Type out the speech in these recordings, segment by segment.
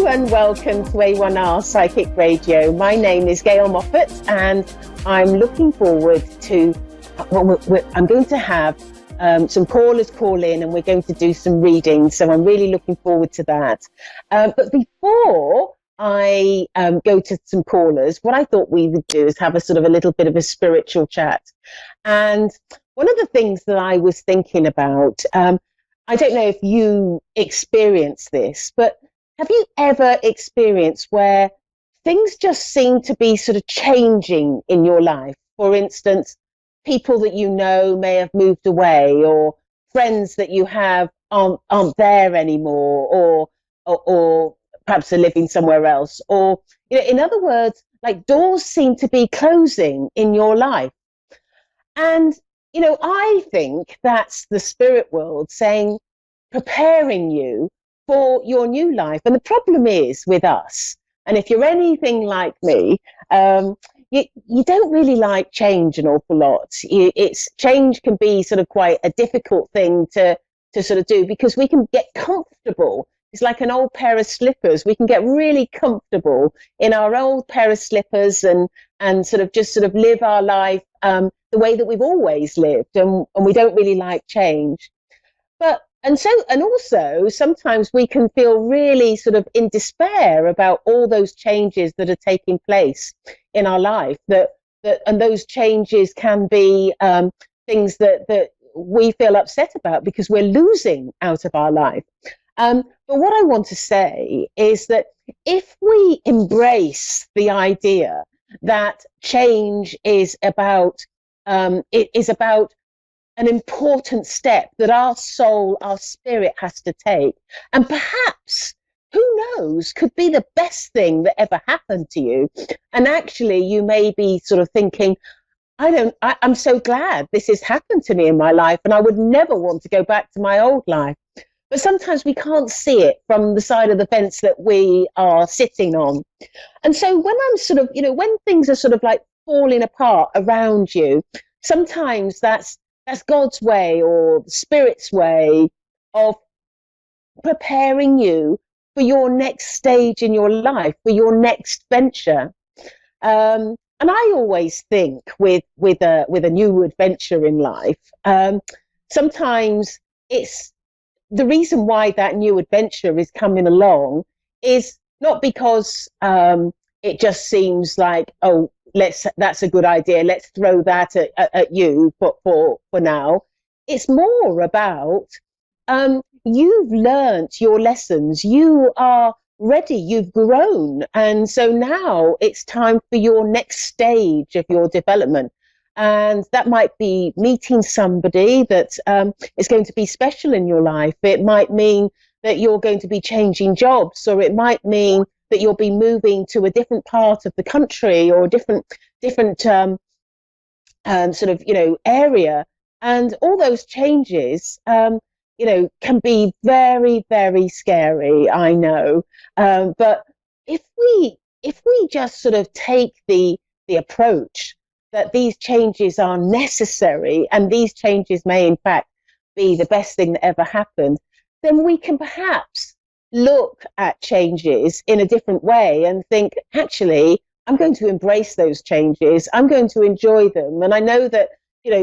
and welcome to A1R Psychic Radio. My name is Gail Moffat and I'm looking forward to, I'm going to have some callers call in and we're going to do some readings. So I'm really looking forward to that. But before I go to some callers, what I thought we would do is have a sort of a little bit of a spiritual chat. And one of the things that I was thinking about, I don't know if you experience this, but have you ever experienced where things just seem to be sort of changing in your life? For instance, people that you know may have moved away, or friends that you have aren't there anymore, or perhaps are living somewhere else. Or, in other words, like doors seem to be closing in your life. And, I think that's the spirit world saying, preparing you for your new life. And the problem is with us, and if you're anything like me, you don't really like change an awful lot. Change can be sort of quite a difficult thing to sort of do, because we can get comfortable. It's like an old pair of slippers. We can get really comfortable in our old pair of slippers and sort of live our life the way that we've always lived, and we don't really like change. And also sometimes we can feel really sort of in despair about all those changes that are taking place in our life, and those changes can be things that we feel upset about because we're losing out of our life. But what I want to say is that if we embrace the idea that change is about an important step that our soul, our spirit has to take, and perhaps, who knows, could be the best thing that ever happened to you. And actually you may be sort of thinking, I'm so glad this has happened to me in my life, and I would never want to go back to my old life. But sometimes we can't see it from the side of the fence that we are sitting on. And so when I'm sort of, when things are sort of like falling apart around you, sometimes that's God's way, or the Spirit's way of preparing you for your next stage in your life, for your next venture. And I always think with a new adventure in life, sometimes it's the reason why that new adventure is coming along is not because it just seems like, oh, that's a good idea, let's throw that at you for now. It's more about you've learnt your lessons, you are ready, you've grown, and so now it's time for your next stage of your development. And that might be meeting somebody that is going to be special in your life. It might mean that you're going to be changing jobs, or it might mean that you'll be moving to a different part of the country, or a different sort of, area. And all those changes, can be very, very scary, I know. But if we just sort of take the approach that these changes are necessary, and these changes may in fact be the best thing that ever happened, then we can perhaps look at changes in a different way and think, actually, I'm going to embrace those changes. I'm going to enjoy them. And I know that,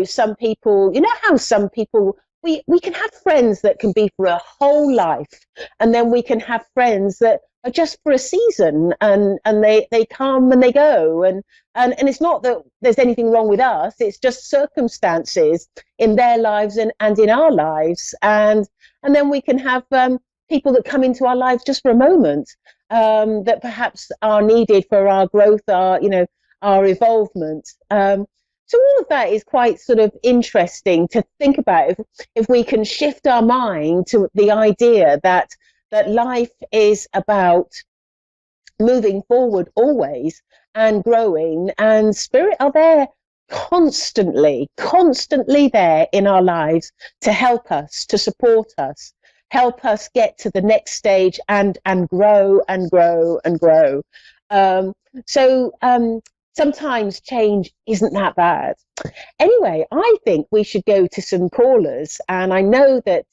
some people, how some people, we can have friends that can be for a whole life. And then we can have friends that are just for a season, and they come and they go. And it's not that there's anything wrong with us. It's just circumstances in their lives and in our lives. And then we can have people that come into our lives just for a moment, that perhaps are needed for our growth, our evolvement. So all of that is quite sort of interesting to think about, if we can shift our mind to the idea that life is about moving forward always, and growing, and spirit are there constantly there in our lives to help us, to support us, help us get to the next stage and grow and grow and grow. Sometimes change isn't that bad. Anyway, I think we should go to some callers, and I know that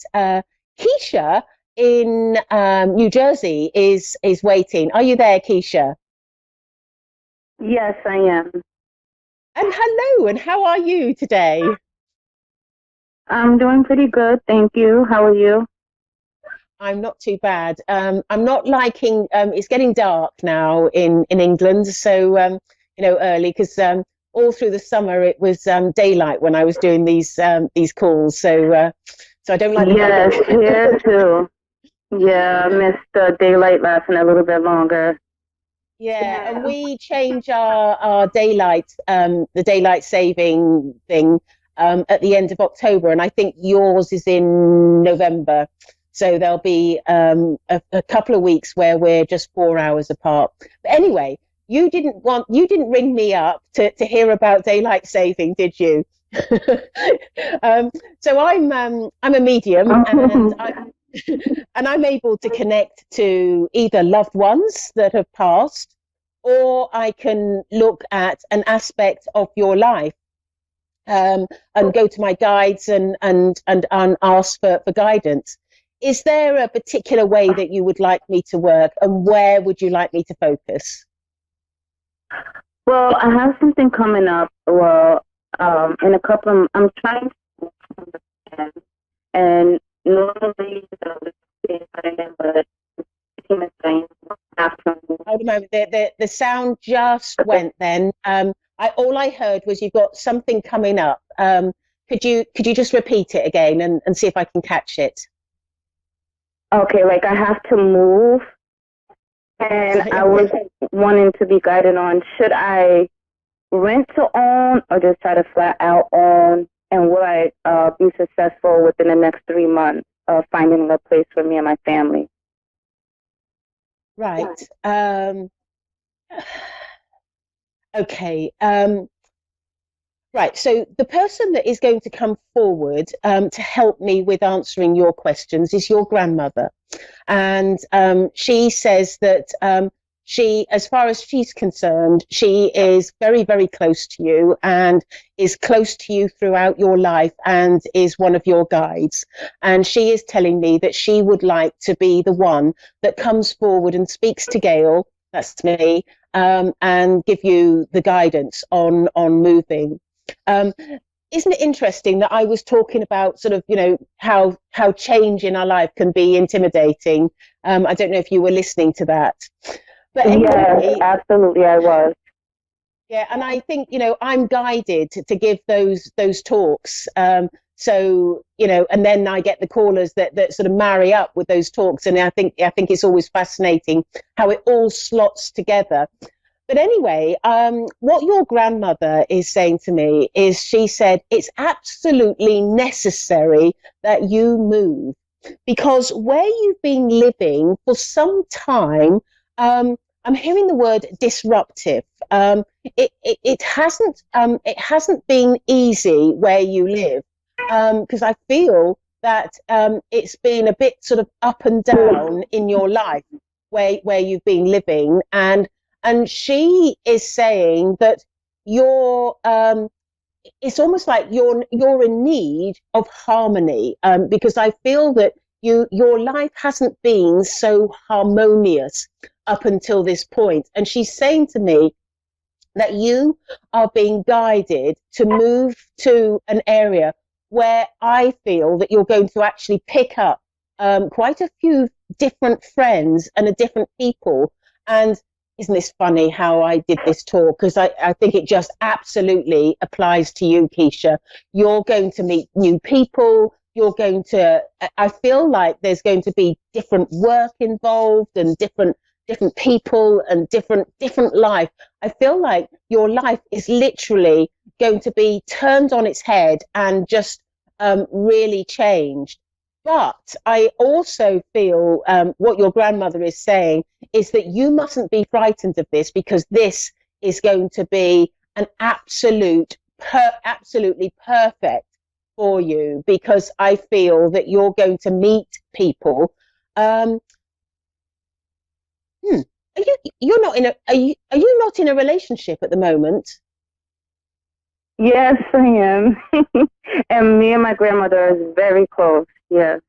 Keisha in New Jersey is waiting. Are you there, Keisha? Yes, I am. And hello, and how are you today? I'm doing pretty good, thank you. How are you? I'm not too bad. I'm not liking. It's getting dark now in England, so early because all through the summer it was daylight when I was doing these calls. So I don't like the Yes, here dark. too. Yeah, I missed the daylight lasting a little bit longer. Yeah, and we change our daylight, the daylight saving thing, at the end of October, and I think yours is in November. So there'll be a couple of weeks where we're just 4 hours apart. But anyway, you didn't ring me up to hear about daylight saving, did you? um, so I'm a medium, and and I'm able to connect to either loved ones that have passed, or I can look at an aspect of your life, and go to my guides and ask for guidance. Is there a particular way that you would like me to work, and where would you like me to focus? Well, I have something coming up. Well, in a couple of, I'm trying to understand, and normally but after. Hold a moment. The sound just went then. All I heard was you've got something coming up. Could you just repeat it again and see if I can catch it? Okay, like I have to move, and Right, I okay. was wanting to be guided on should I rent to own or just try to flat out own, and will I be successful within the next 3 months of finding a place for me and my family? Right. Okay. Right. So the person that is going to come forward to help me with answering your questions is your grandmother. And she says that as far as she's concerned, she is very, very close to you and is close to you throughout your life and is one of your guides. And she is telling me that she would like to be the one that comes forward and speaks to Gail, that's me, and give you the guidance on moving. Um, isn't it interesting that I was talking about sort of, how change in our life can be intimidating? I don't know if you were listening to that. But Yes, anyway, absolutely, I was. yeah, and I think, I'm guided to give those talks. So, and then I get the callers that sort of marry up with those talks. And I think it's always fascinating how it all slots together. But anyway, what your grandmother is saying to me is she said it's absolutely necessary that you move because where you've been living for some time, I'm hearing the word disruptive. It hasn't been easy where you live, because I feel that it's been a bit sort of up and down in your life where you've been living, and she is saying that you're it's almost like you're in need of harmony, because I feel that your life hasn't been so harmonious up until this point. And she's saying to me that you are being guided to move to an area where I feel that you're going to actually pick up quite a few different friends and a different people. And isn't this funny how I did this talk? Because I think it just absolutely applies to you, Keisha. You're going to meet new people. I feel like there's going to be different work involved and different people and different life. I feel like your life is literally going to be turned on its head and just really changed. But I also feel what your grandmother is saying is that you mustn't be frightened of this because this is going to be an absolutely perfect for you because I feel that you're going to meet people. Um, hmm, you're not in a are you not in a relationship at the moment? Yes, I am. And me and my grandmother is very close. Yes.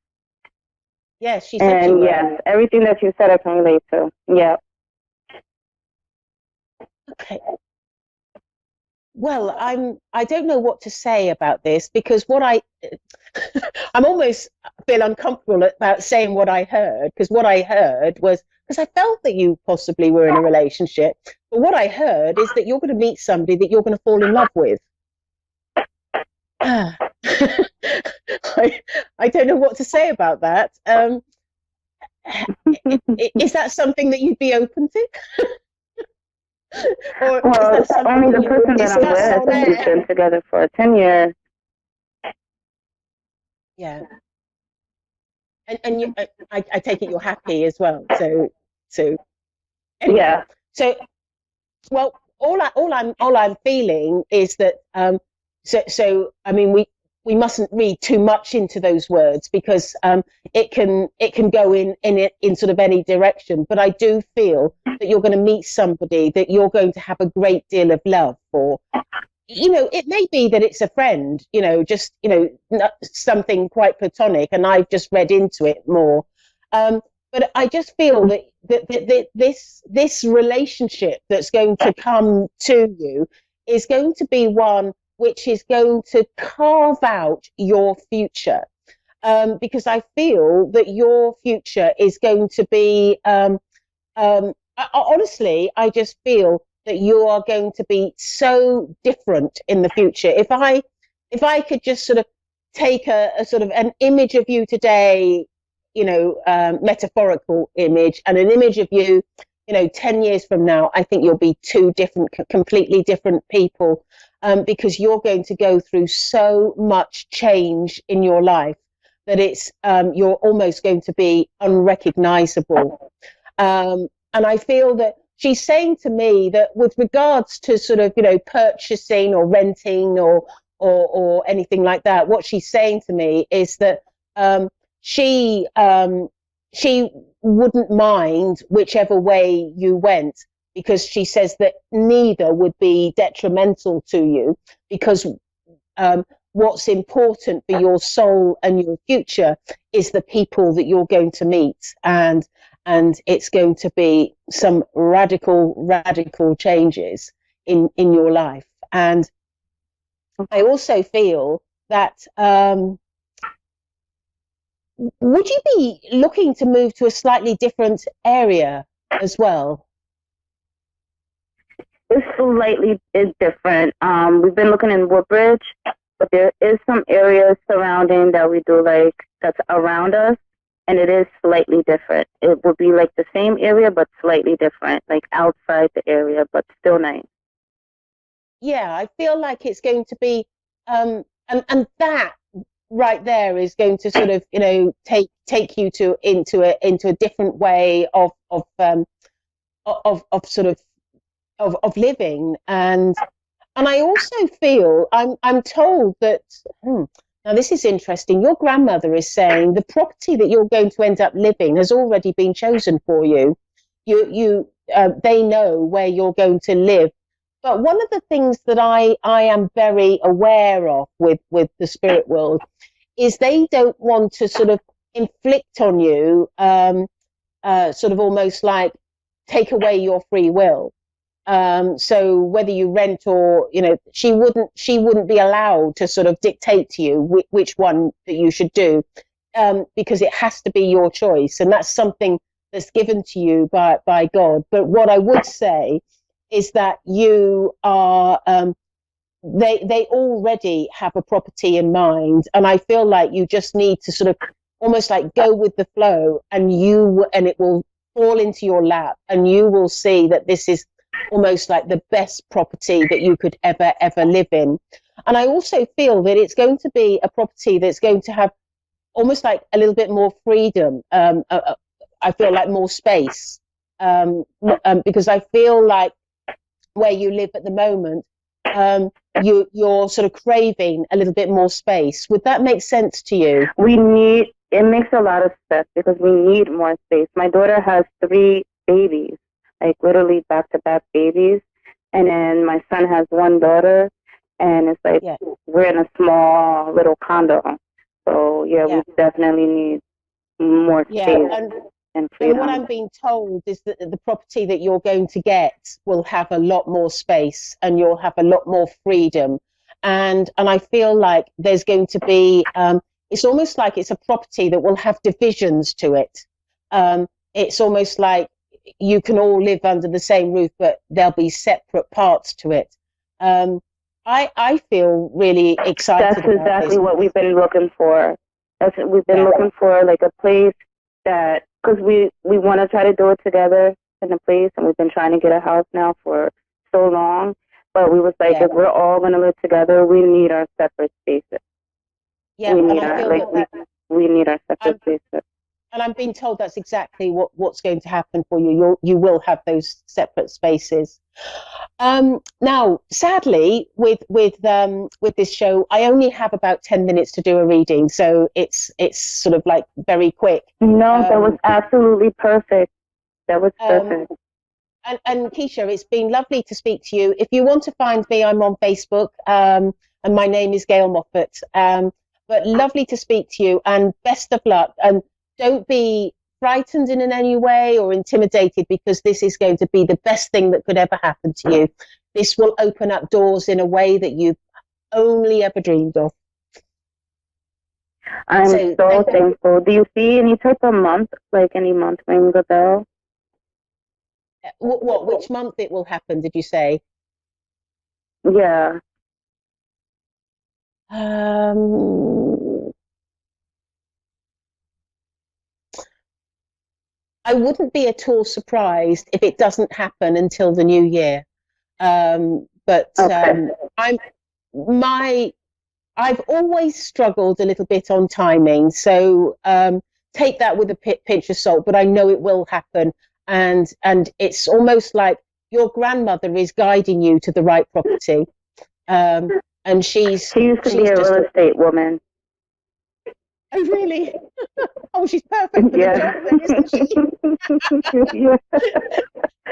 Yes, she said she And would. yes, everything that you said I can relate to. Yeah. Okay. Well, I don't know what to say about this because I'm almost feel uncomfortable about saying what I heard, because what I heard was, because I felt that you possibly were in a relationship, but what I heard is that you're going to meet somebody that you're going to fall in love with. I, I don't know what to say about that. Is that something that you'd be open to? Or is Well, that something only that the you person that I'm discuss on with, we've air? been together for 10 years. Yeah. And you, I take it you're happy as well. So anyway, Yeah. so well, all I'm feeling is that so I mean we mustn't read too much into those words, because it can go in sort of any direction. But I do feel that you're going to meet somebody that you're going to have a great deal of love for. You know, it may be that it's a friend, you know, just, you know, something quite platonic, and I've just read into it more. But I just feel that this relationship that's going to come to you is going to be one which is going to carve out your future. Because I feel that your future is going to be honestly, I just feel that you are going to be so different in the future. If I could just sort of take a sort of an image of you today, you know, metaphorical image, and an image of you, you know, 10 years from now, I think you'll be two different, completely different people, because you're going to go through so much change in your life that you're almost going to be unrecognizable. And I feel that she's saying to me that with regards to sort of, you know, purchasing or renting or anything like that, what she's saying to me is that she she wouldn't mind whichever way you went, because she says that neither would be detrimental to you, because what's important for your soul and your future is the people that you're going to meet, and it's going to be some radical changes in your life. And I also feel that would you be looking to move to a slightly different area as well? It's slightly different. We've been looking in Woodbridge, but there is some areas surrounding that we do like that's around us, and it is slightly different. It would be like the same area, but slightly different, like outside the area, but still nice. Yeah, I feel like it's going to be, and that right there is going to sort of, you know, take you to into a different way of sort of living. And I also feel, I'm told that now this is interesting. Your grandmother is saying the property that you're going to end up living has already been chosen for you. They know where you're going to live. But one of the things that I am very aware of with the spirit world is they don't want to sort of inflict on you, sort of almost like take away your free will. So whether you rent or, you know, she wouldn't be allowed to sort of dictate to you which one that you should do, because it has to be your choice, and that's something that's given to you by God. But what I would say is that you are, they already have a property in mind, and I feel like you just need to sort of almost like go with the flow, and it will fall into your lap, and you will see that this is almost like the best property that you could ever live in. And I also feel that it's going to be a property that's going to have almost like a little bit more freedom. I feel like more space, because I feel like where you live at the moment, you're sort of craving a little bit more space. Would that make sense to you? It makes a lot of sense because we need more space. My daughter has 3 babies, like literally back-to-back babies. And then my son has 1 daughter, and it's like we're in a small little condo. So, yeah, we definitely need more Yeah, space and and And what freedom. I'm being told is that the property that you're going to get will have a lot more space and you'll have a lot more freedom. And I feel like there's going to be, it's almost like it's a property that will have divisions to it. It's almost like you can all live under the same roof, but there'll be separate parts to it. Um, I feel really excited That's about exactly this. what we've been looking for. We've been Yeah, looking for like a place that, because we want to try to do it together in a place, and we've been trying to get a house now for so long. But we was like, yeah, if we're all gonna live together, we need our separate spaces. yeah. We And need I our feel like we need our separate I'm spaces. and I'm being told that's exactly what's going to happen for you. You will have those separate spaces. Now, sadly, with this show, I only have about 10 minutes to do a reading, so it's sort of like very quick. No, that was Um, absolutely perfect. That was um, perfect. and Keisha, it's been lovely to speak to you. If you want to find me, I'm on Facebook, and my name is Gail Moffat. But lovely to speak to you, and best of luck. And don't be frightened in any way or intimidated, because this is going to be the best thing that could ever happen to you. This will open up doors in a way that you've only ever dreamed of. I'm So so thank you. thankful. Do you see any type of month, like any month ring the bell? Which month it will happen, did you say? Yeah. Um, I wouldn't be at all surprised if it doesn't happen until the new year. But Okay. I'm my I've always struggled a little bit on timing, so take that with a pinch of salt. But I know it will happen, and it's almost like your grandmother is guiding you to the right property, um, and She used to be she's a just real estate woman. oh really oh she's perfect for the Yeah. job then, isn't she? Yeah.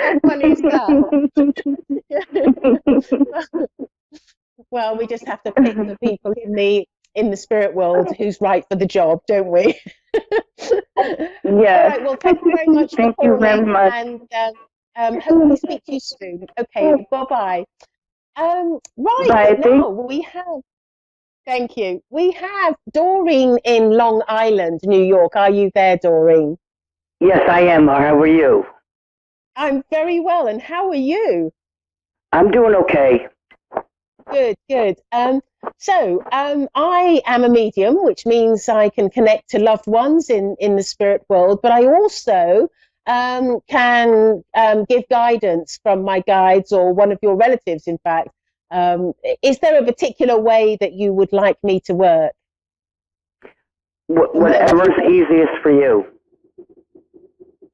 How funny is that? Well, we just have to pick the people in the spirit world who's right for the job, don't we? All Yes. right. Well, thank you very much for Thank you very calling, much. and hopefully speak to you soon. Okay. Bye bye. Right Bye. now we have. Thank you. We have Doreen in Long Island, New York. Are you there, Doreen? Yes, I am. How are you? I'm very well, and how are you? I'm doing okay. Good, good. I am a medium, which means I can connect to loved ones in the spirit world, but I also can give guidance from my guides or one of your relatives, in fact. Um, is there a particular way that you would like me to work? Whatever's easiest for you.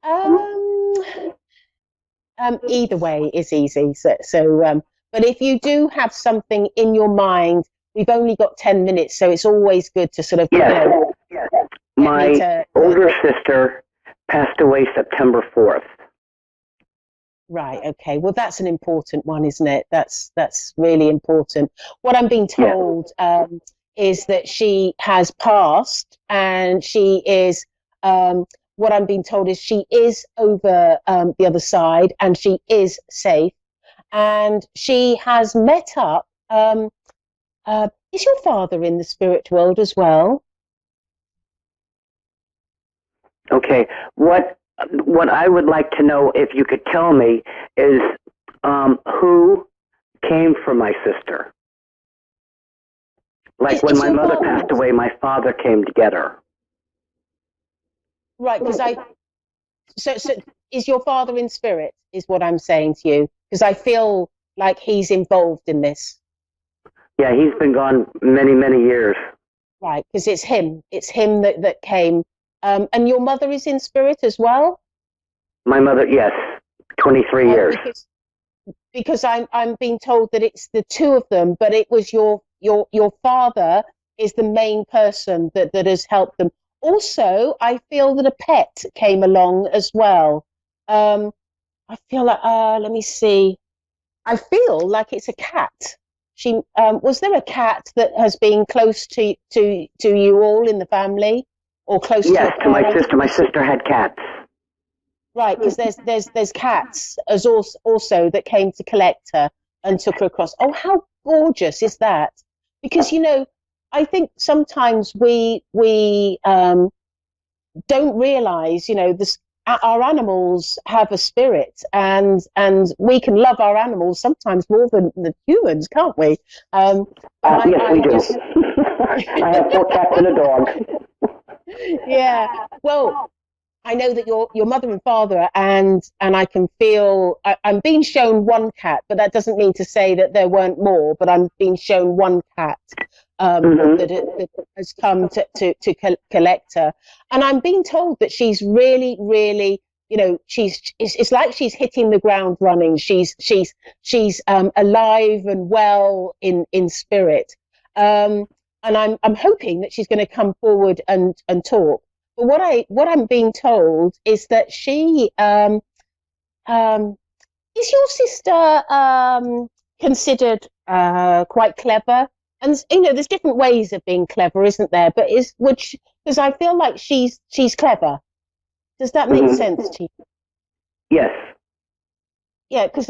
Um, Either way is easy. But if you do have something in your mind, we've only got 10 minutes, so it's always good to sort of, Yes. get me My to older sister passed away September 4th. right. Okay. Well, that's an important one, isn't it? That's really important. What I'm being Yeah. told is that she has passed, and she is. What I'm being told is she is over the other side, and she is safe, and she has met up. Is your father in the spirit world as well? Okay. What I would like to know, if you could tell me, is who came for my sister? Like when Is my your mother father passed away, my father came to get her. right? Because so is your father in spirit? Is what I'm saying to you, because I feel like he's involved in this, Yeah, he's been gone many, many years. right? Because it's him that came. And your mother is in spirit as well. My mother, yes, 23 years. Because I'm being told that it's the two of them, but it was your father is the main person that has helped them. Also, I feel that a pet came along as well. I feel like let me see. I feel like it's a cat. She was there a cat that has been close to you all in the family? or close to Yes, your to my parents? sister. My sister had cats. Right, because there's cats as also that came to collect her and took her across. Oh, how gorgeous is that? Because I think sometimes we don't realize, this. Our animals have a spirit, and we can love our animals sometimes more than the humans, can't we? Yes, we do. I have 4 cats and a dog. Yeah. Well, I know that your mother and father, and I can feel I'm being shown one cat, but that doesn't mean to say that there weren't more. But I'm being shown one cat that has come to collect her, and I'm being told that she's really, really, it's like she's hitting the ground running. She's alive and well in spirit, and I'm hoping that she's going to come forward and talk. But what I'm being told is that she is your sister considered quite clever, and there's different ways of being clever, isn't there? But because I feel like she's clever. Does that make sense to you? Yes. Yeah, because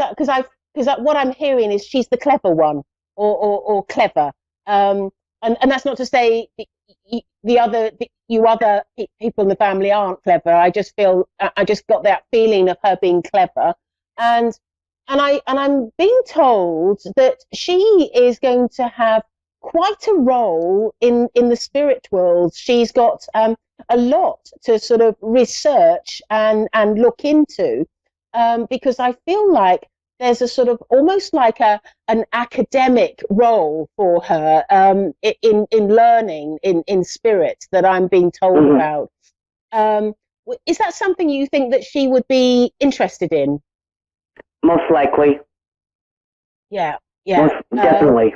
what I'm hearing is she's the clever one, or clever, and that's not to say you other people in the family aren't clever. I just got that feeling of her being clever, and I'm being told that she is going to have quite a role in the spirit world. She's got a lot to sort of research and look into, because I feel like there's a sort of almost like an academic role for her in learning in spirit that I'm being told about. Is that something you think that she would be interested in? Most likely. Yeah. Most definitely.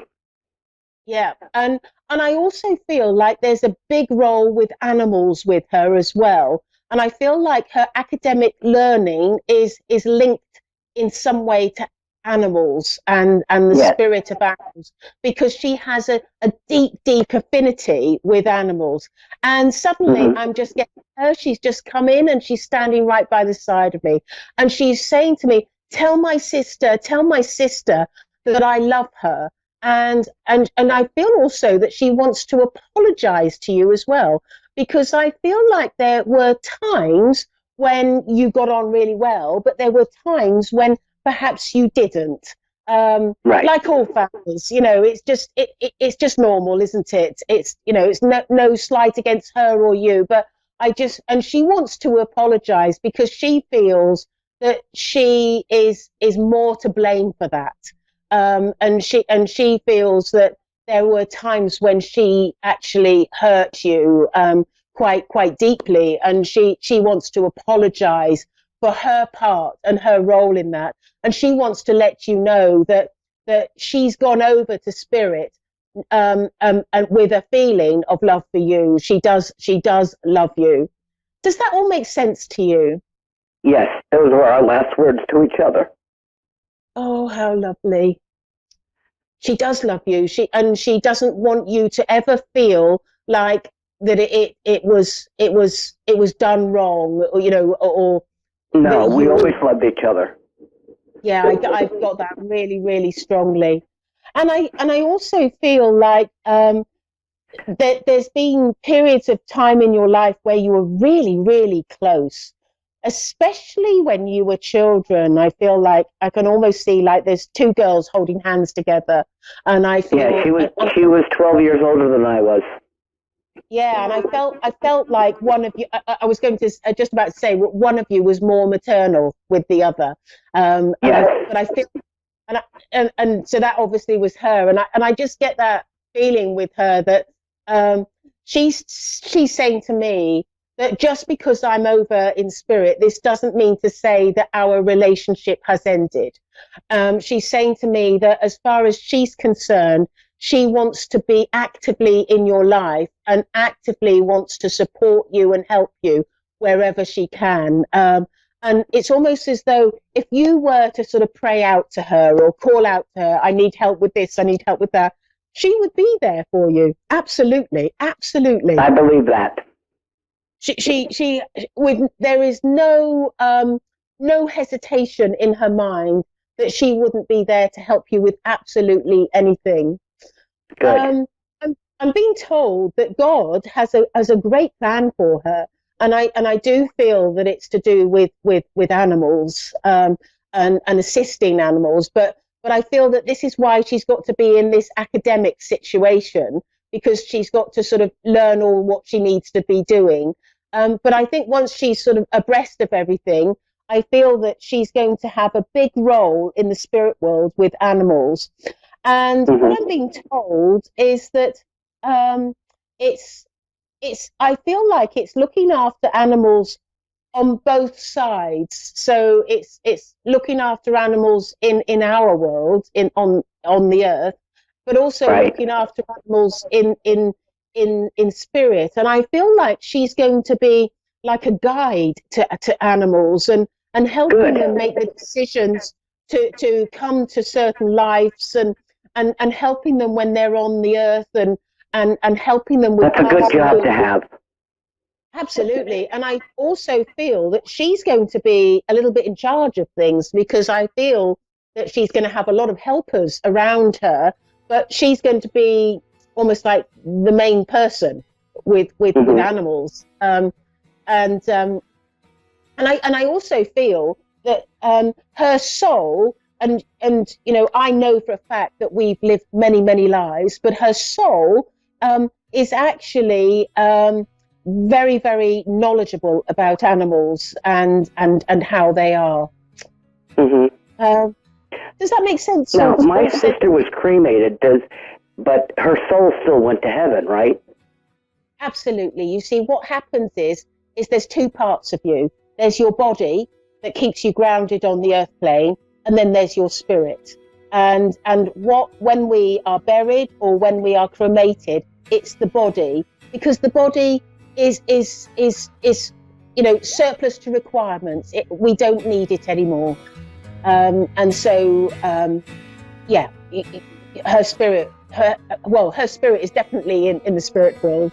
Yeah, and I also feel like there's a big role with animals with her as well, and I feel like her academic learning is linked in some way to animals and the spirit of animals, because she has a deep affinity with animals. And suddenly I'm just getting her, she's just come in and she's standing right by the side of me, and she's saying to me, tell my sister that I love her. And I feel also that she wants to apologize to you as well, because I feel like there were times when you got on really well, but there were times when perhaps you didn't. Right. Like all families, it's just normal, isn't it? It's it's no slight against her or you, but and she wants to apologize because she feels that she is more to blame for that. And she feels that there were times when she actually hurt you quite deeply, and she wants to apologize for her part and her role in that, and she wants to let you know that she's gone over to spirit and with a feeling of love for you. She does love you. Does that all make sense to you? Yes, those were our last words to each other. Oh, how lovely. She does love you. She doesn't want you to ever feel like that it was done wrong, or no, we always loved each other. Yeah, I've got that really, really strongly, and I also feel like that there's been periods of time in your life where you were really, really close, especially when you were children. I feel like I can almost see like there's 2 girls holding hands together, and I feel she was 12 years older than I was. Yeah, and I felt like one of you. I was going to just about to say one of you was more maternal with the other. But I feel, and so that obviously was her, and I just get that feeling with her that she's saying to me that just because I'm over in spirit, this doesn't mean to say that our relationship has ended. She's saying to me that as far as she's concerned, she wants to be actively in your life and actively wants to support you and help you wherever she can. And it's almost as though if you were to sort of pray out to her or call out to her, I need help with this, I need help with that, she would be there for you. Absolutely, absolutely. I believe that. she with there is no hesitation in her mind that she wouldn't be there to help you with absolutely anything. Good. I'm being told that God has a great plan for her, and I do feel that it's to do with animals, and assisting animals, but I feel that this is why she's got to be in this academic situation, because she's got to sort of learn all what she needs to be doing. But I think once she's sort of abreast of everything, I feel that she's going to have a big role in the spirit world with animals. And what I'm being told is that it's I feel like it's looking after animals on both sides. So it's looking after animals in our world, on the earth, but also looking after animals in spirit. And I feel like she's going to be like a guide to animals, and helping them make the decisions to come to certain lives, and helping them when they're on the earth, and helping them with. That's a good job to have. Absolutely. And I also feel that she's going to be a little bit in charge of things, because I feel that she's going to have a lot of helpers around her, but she's going to be almost like the main person with animals. And I also feel that her soul, and I know for a fact that we've lived many lives, but her soul is actually very, very knowledgeable about animals and how they are. Does that make sense? Now, my sister was cremated, but her soul still went to heaven, right? Absolutely. You see, what happens is there's two parts of you. There's your body that keeps you grounded on the earth plane, and then there's your spirit. And when we are buried or when we are cremated, it's the body, because the body is surplus to requirements. We don't need it anymore. And so her spirit is definitely in the spirit world.